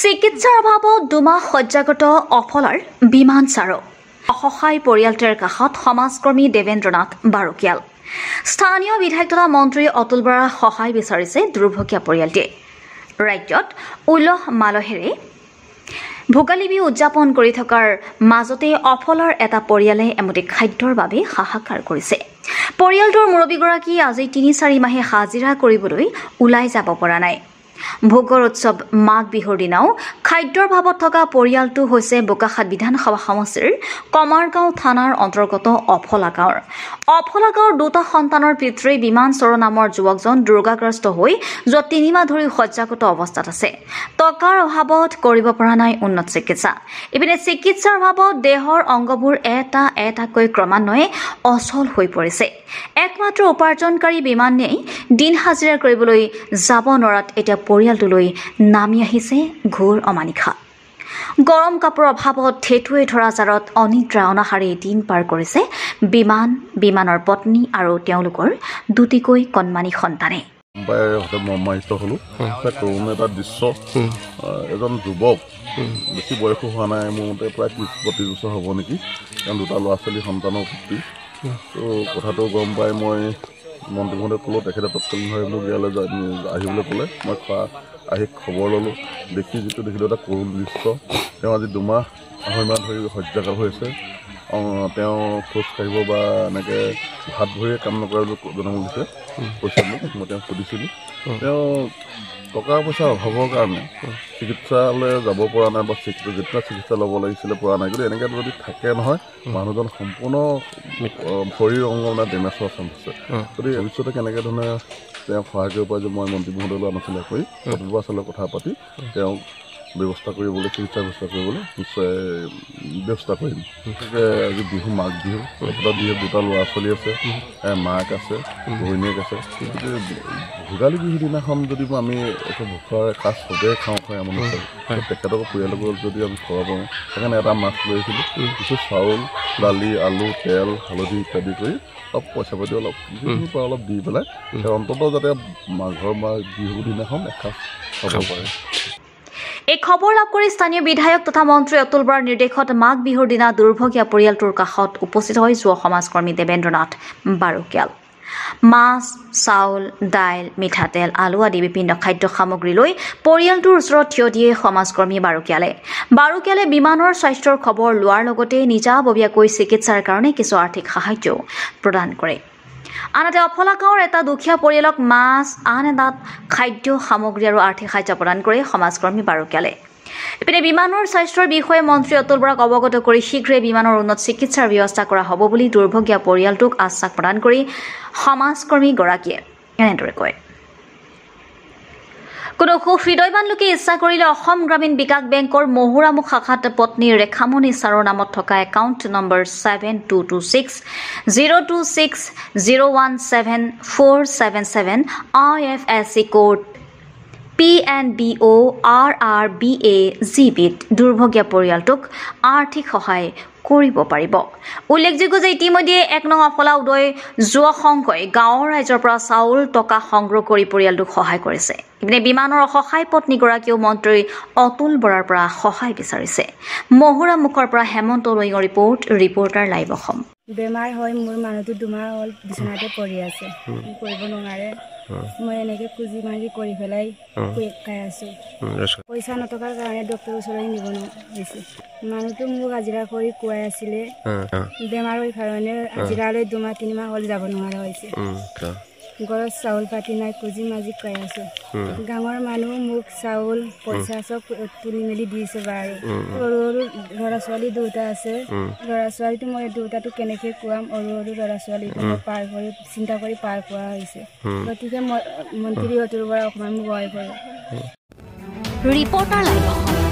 চিকিৎসাৰ অভাৱত 2 মাহ শয্যাগত অফলাৰ বিমান চাৰক অসহায় পৰিয়ালটোৰ কাষত সমাজকৰ্মী দেৱেন্দ্ৰনাথ বাৰকিয়াল স্থানীয় বিধায়ক তথা মন্ত্ৰী অতুল বৰাৰ সহায় বিচাৰিছে দুৰ্ভগীয়া পৰিয়ালটিয়ে ৰাজ্যত উলহ মালহেৰে ভোগালী বিহু উদযাপন কৰি থকাৰ মাজতে অফলাৰ এটা পৰিয়ালে এমুঠি খাদ্যৰ বাবে হাহাকাৰ কৰিছে পৰিয়ালটোৰ মুৰব্বীগৰাকী আজি 3-4 মাহে হাজিৰা কৰিবলৈ ওলাই যাব পৰা নাই ভোগৰ উৎসৱ মাঘ বিহুৰ দিনাও খাদ্যৰ ভাৱত থকা পৰিয়ালটো হৈছে বোকাখাত বিধানসভা সমষ্টিৰ কমাৰগাঁও থানাৰ অন্তৰ্গত অফলা গাঁৱৰ 2টা সন্তানৰ পিতৃ বিমান চৰ নামৰ যুৱকজন দুৰ্গাগ্ৰস্ত হৈ যোৱা 3 মাহ ধৰি শয্যাগত অৱস্থাত আছে টকাৰ অভাৱত কৰিব পৰা নাই উন্নত চিকিৎসা ইপিনে চিকিৎসাৰ অভাৱত দেহৰ অংগবোৰ এটাকৈ ক্ৰমান্বয়ে অচল হৈ পৰিছে একমাত্ৰ উপাৰ্জনকাৰী বিমানে দিন হাজিৰা কৰিবলৈ যাব নোৱাৰাত এতিয়া পৰিয়ালটোলৈ নামি আহিছে ঘোৰ অমানিশা গৰম কাপোৰৰ অভাৱত ঠেটুৱে ধৰা জাৰত অনিদ্ৰা অনাহাৰে দিন পাৰ কৰিছে বিমানৰ পত্নী আৰু তেওঁলোকৰ দুটিকৈ কণমানি সন্তানে এটা দৃশ্য এজন যুৱক বেছি বয়স হোৱা নাই মোৰ মতে প্ৰায় 30-32 বছৰ হ'ব নেকি কাৰণ 2টা ল'ৰা ছোৱালী সন্তানৰ পুত্ৰী তো কথাটো গম পাই মই মন্ত্ৰী মহোদয়ে ক'লোঁ তেখেতে তৎকালীনভাৱে মোক ইয়ালৈ আহিবলৈ ক'লে মই আহি খবৰ ল'লোঁ দেখি যিটো দেখিলোঁ এটা কৰুণ দৃশ্য তেওঁ আজি 2 মাহ 2.5 মাহ ধৰি শয্যাগাৰ হৈছে তেওঁ খোজ কাঢ়িব বা এনেকৈ হাত ভৰিয়ে কাম নকৰে বুলি জনাব দিছে কৈছে মই তেওঁক সুধিছিলোঁ তেওঁ টকা পইচাৰ অভাৱৰ কাৰণে চিকিৎসালয় যাব পৰা নাই বা যেতিয়া চিকিৎসা ল'ব লাগিছিলে পৰা নাই কিন্তু এনেকৈ যদি থাকে নহয় মানুহজন সম্পূৰ্ণ শৰীৰ অংগ মানে ডেমেজ হোৱাৰ চান্স আছে গতিকে ভৱিষ্যতে কেনেকৈ ধৰণে তেওঁক সহায় কৰিব পাৰে যে মই মন্ত্ৰী মহোদয়লৈ আলোচনা কৰি প্ৰতিবাৰৰ কথা পাতি তেওঁক ব্যৱস্থা কৰিবলৈ চিকিৎসা ব্যৱস্থা কৰিবলৈ নিশ্চয় ব্যৱস্থা কৰিম গতিকে আজি বিহু মাঘ বিহু বিহুত 2টা ল'ৰা ছোৱালী আছে মাক আছে ঘৈণীয়েক আছে গতিকে ভোগালী বিহুৰ দিনাখন যদি আমি একো ভোখৰ এসাঁজ চবেই খাওঁ আমনি তেখেতক পৰিয়ালক যদি আমি খুৱাব পাৰোঁ সেইকাৰণে এটা মাছ লৈ আহিছিলোঁ কিছু চাউল দালি আলু তেল হালধি ইত্যাদি কৰি অলপ পইচা পাতি অলপ দি পেলাই অন্ততঃ যাতে মাঘৰ বিহুৰ দিনাখন এসাঁজ খাব পাৰে এই খবৰ লাভ কৰি স্থানীয় বিধায়ক তথা মন্ত্ৰী অতুল বৰাৰ নিৰ্দেশত মাঘ বিহুৰ দিনা দুৰ্ভগীয়া পৰিয়ালটোৰ কাষত উপস্থিত হৈ যোৱা সমাজকৰ্মী দেৱেন্দ্ৰনাথ বাৰকিয়াল মাছ চাউল দাইল মিঠাতেল আলু আদি বিভিন্ন খাদ্য সামগ্ৰী লৈ পৰিয়ালটোৰ ওচৰত থিয় দিয়ে সমাজকৰ্মী বাৰকিয়ালে বিমানৰ স্বাস্থ্যৰ খবৰ লোৱাৰ লগতে নিজাববীয়াকৈ চিকিৎসাৰ কাৰণে কিছু আৰ্থিক সাহায্য প্ৰদান কৰে আনহাতে অফলা গাঁৱৰ এটা দুখীয়া পৰিয়ালক মাছ আন এটাত খাদ্য সামগ্ৰী আৰু আৰ্থিক সাহায্য প্ৰদান কৰে সমাজকৰ্মী বাৰকিয়ালে ইপিনে বিমানৰ স্বাস্থ্যৰ বিষয়ে মন্ত্ৰী অতুল বৰাক অৱগত কৰি শীঘ্ৰে বিমানৰ উন্নত চিকিৎসাৰ ব্যৱস্থা কৰা হ'ব বুলি দুৰ্ভগীয়া পৰিয়ালটোক আশ্বাস প্ৰদান কৰি সমাজকৰ্মীগৰাকীয়ে এনেদৰে কয় কোনো সুহৃদয়বান লোকে ইচ্ছা কৰিলে অসম গ্ৰামীণ বিকাশ বেংকৰ মহুৰামুখ শাখাত পত্নী ৰেখামণি ছাৰৰ নামত থকা একাউণ্ট নম্বৰ 7226017477 IFSC কোড PNBORRBAGBত দুৰ্ভগীয়া পৰিয়ালটোক আৰ্থিক সহায় কৰিব পাৰিব উল্লেখযোগ্য যে ইতিমধ্যে 1 নং অফলা উদয় যুৱ সংঘই গাঁৱৰ ৰাইজৰ পৰা চাউল টকা সংগ্ৰহ কৰি পৰিয়ালটোক সহায় কৰিছে ইপিনে বিমানৰ অসহায় পত্নীগৰাকীয়েও মন্ত্ৰী অতুল বৰাৰ পৰা সহায় বিচাৰিছে মহুৰামুখৰ পৰা হেমন্ত লইঙৰ ৰিপৰ্টাৰ লাইভ অসম বেমাৰ হয় মোৰ মানুহটো 2 মাহ হ'ল বিছনাতে পৰি আছে কৰিব নোৱাৰে মই এনেকৈ খুজি মাৰি কৰি পেলাই খাই আছোঁ পইচা নথকাৰ কাৰণে ডক্টৰৰ ওচৰলৈ নিব নোৱাৰিছে মানুহটো মোক হাজিৰা কৰি খুৱাই আছিলে বেমাৰৰ কাৰণে হাজিৰালৈ 2 মাহ 3 মাহ হ'ল যাব নোৱাৰা হৈছে ঘৰত চাউল পাতি নাই খুজি মাজি খুৱাই আছোঁ গাঁৱৰ মানুহ মোক চাউল পইচা চব তুলি মেলি দিছে বাৰু সৰু ল'ৰা ছোৱালী 2টা আছে ল'ৰা ছোৱালীটো মই 2টাটো কেনেকৈ খুৱাম সৰু ল'ৰা ছোৱালীটো পাৰ কৰি চিন্তা কৰি পাৰ কৰা হৈছে গতিকে মই মন্ত্ৰী অতুল বৰা অকণমান মোক সহায় কৰে ৰিপৰ্টাৰ লাইভ অসম